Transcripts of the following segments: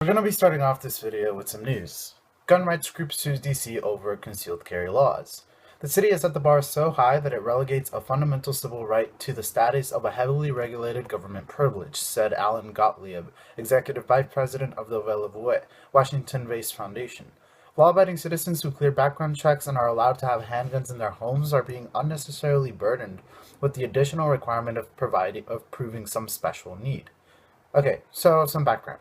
We're going to be starting off this video with some news. Gun rights group sues DC over concealed carry laws. The city has set the bar so high that it relegates a fundamental civil right to the status of a heavily regulated government privilege, said Alan Gottlieb, executive vice president of the Bellevue, Washington-based foundation. Law-abiding citizens who clear background checks and are allowed to have handguns in their homes are being unnecessarily burdened with the additional requirement of proving some special need. Okay, so some background.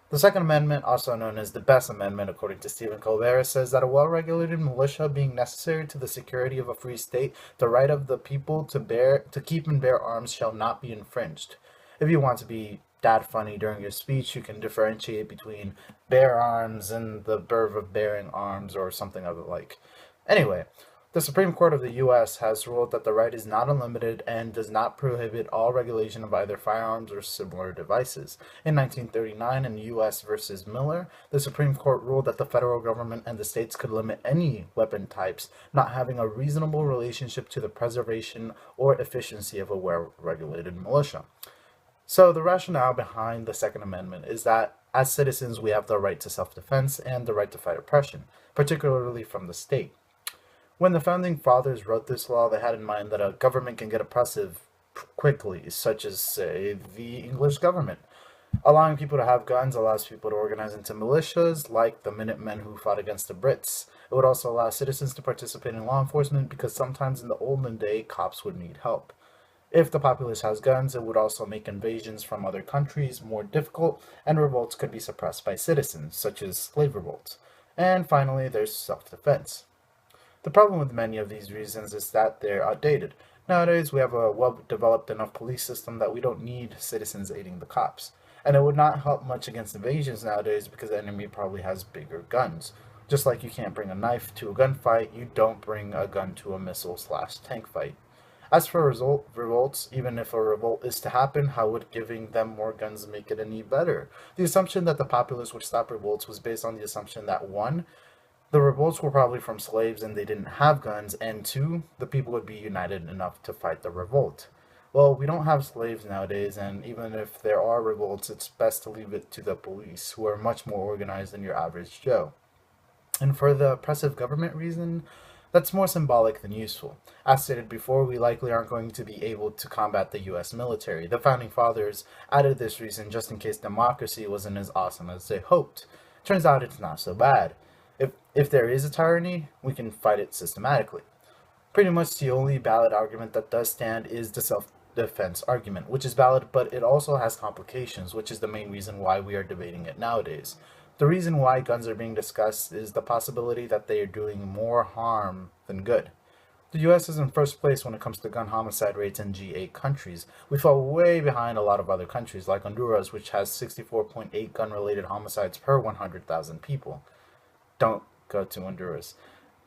The Second Amendment, also known as the Best Amendment according to Stephen Colbert, says that a well-regulated militia being necessary to the security of a free state, the right of the people to keep and bear arms shall not be infringed. If you want to be that funny during your speech, you can differentiate between bear arms and the verb of bearing arms or something of the like. Anyway, the Supreme Court of the U.S. has ruled that the right is not unlimited and does not prohibit all regulation of either firearms or similar devices. In 1939, in U.S. versus Miller, the Supreme Court ruled that the federal government and the states could limit any weapon types not having a reasonable relationship to the preservation or efficiency of a well-regulated militia. So the rationale behind the Second Amendment is that as citizens we have the right to self-defense and the right to fight oppression, particularly from the state. When the Founding Fathers wrote this law, they had in mind that a government can get oppressive quickly, such as, say, the English government. Allowing people to have guns allows people to organize into militias, like the Minutemen who fought against the Brits. It would also allow citizens to participate in law enforcement because sometimes in the olden day, cops would need help. If the populace has guns, it would also make invasions from other countries more difficult, and revolts could be suppressed by citizens, such as slave revolts. And finally, there's self-defense. The problem with many of these reasons is that they're outdated. Nowadays, we have a well-developed enough police system that we don't need citizens aiding the cops. And it would not help much against invasions nowadays because the enemy probably has bigger guns. Just like you can't bring a knife to a gunfight, you don't bring a gun to a missile/tank fight. As for revolts, even if a revolt is to happen, how would giving them more guns make it any better? The assumption that the populace would stop revolts was based on the assumption that 1. The revolts were probably from slaves and they didn't have guns, and 2, the people would be united enough to fight the revolt. Well, we don't have slaves nowadays, and even if there are revolts, it's best to leave it to the police, who are much more organized than your average Joe. And for the oppressive government reason, that's more symbolic than useful. As stated before, we likely aren't going to be able to combat the US military. The Founding Fathers added this reason just in case democracy wasn't as awesome as they hoped. Turns out it's not so bad. If there is a tyranny, we can fight it systematically. Pretty much the only valid argument that does stand is the self-defense argument, which is valid, but it also has complications, which is the main reason why we are debating it nowadays. The reason why guns are being discussed is the possibility that they are doing more harm than good. The US is in first place when it comes to gun homicide rates in G8 countries. We fall way behind a lot of other countries, like Honduras, which has 64.8 gun-related homicides per 100,000 people. Don't go to Honduras.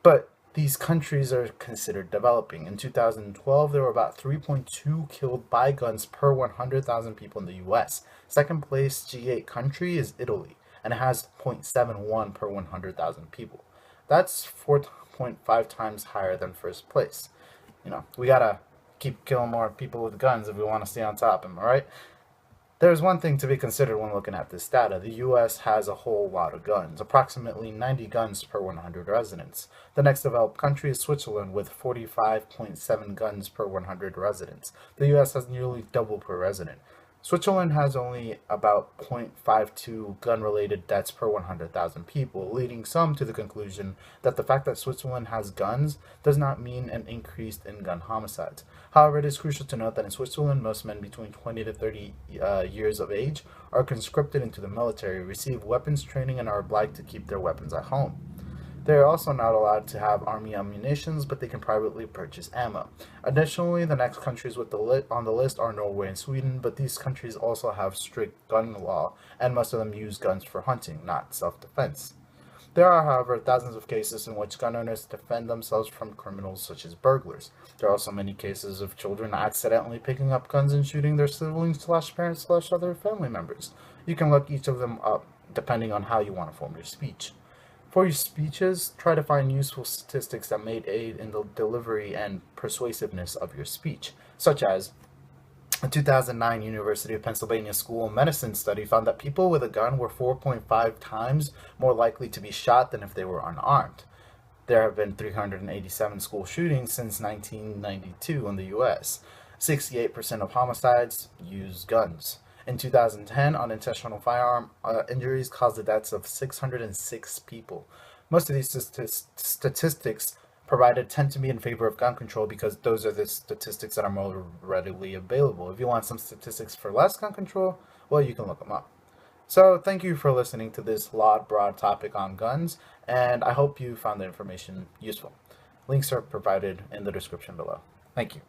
But these countries are considered developing. In 2012, there were about 3.2 killed by guns per 100,000 people in the US. Second place G8 country is Italy, and it has 0.71 per 100,000 people. That's 4.5 times higher than first place. We gotta keep killing more people with guns if we want to stay on top, am I right? There's one thing to be considered when looking at this data. The US has a whole lot of guns, approximately 90 guns per 100 residents. The next developed country is Switzerland with 45.7 guns per 100 residents. The US has nearly double per resident. Switzerland has only about 0.52 gun-related deaths per 100,000 people, leading some to the conclusion that the fact that Switzerland has guns does not mean an increase in gun homicides. However, it is crucial to note that in Switzerland, most men between 20 to 30 years of age are conscripted into the military, receive weapons training, and are obliged to keep their weapons at home. They are also not allowed to have army ammunitions, but they can privately purchase ammo. Additionally, the next countries on the list are Norway and Sweden, but these countries also have strict gun law, and most of them use guns for hunting, not self-defense. There are, however, thousands of cases in which gun owners defend themselves from criminals such as burglars. There are also many cases of children accidentally picking up guns and shooting their siblings/parents/other family members. You can look each of them up, depending on how you want to form your speech. For your speeches, try to find useful statistics that may aid in the delivery and persuasiveness of your speech, such as A 2009 University of Pennsylvania School of Medicine study found that people with a gun were 4.5 times more likely to be shot than if they were unarmed. There have been 387 school shootings since 1992 in the U.S. 68% of homicides use guns. In 2010, unintentional firearm injuries caused the deaths of 606 people. Most of these statistics provided tend to be in favor of gun control because those are the statistics that are more readily available. If you want some statistics for less gun control, well, you can look them up. So thank you for listening to this Laud Broad topic on guns, and I hope you found the information useful. Links are provided in the description below. Thank you.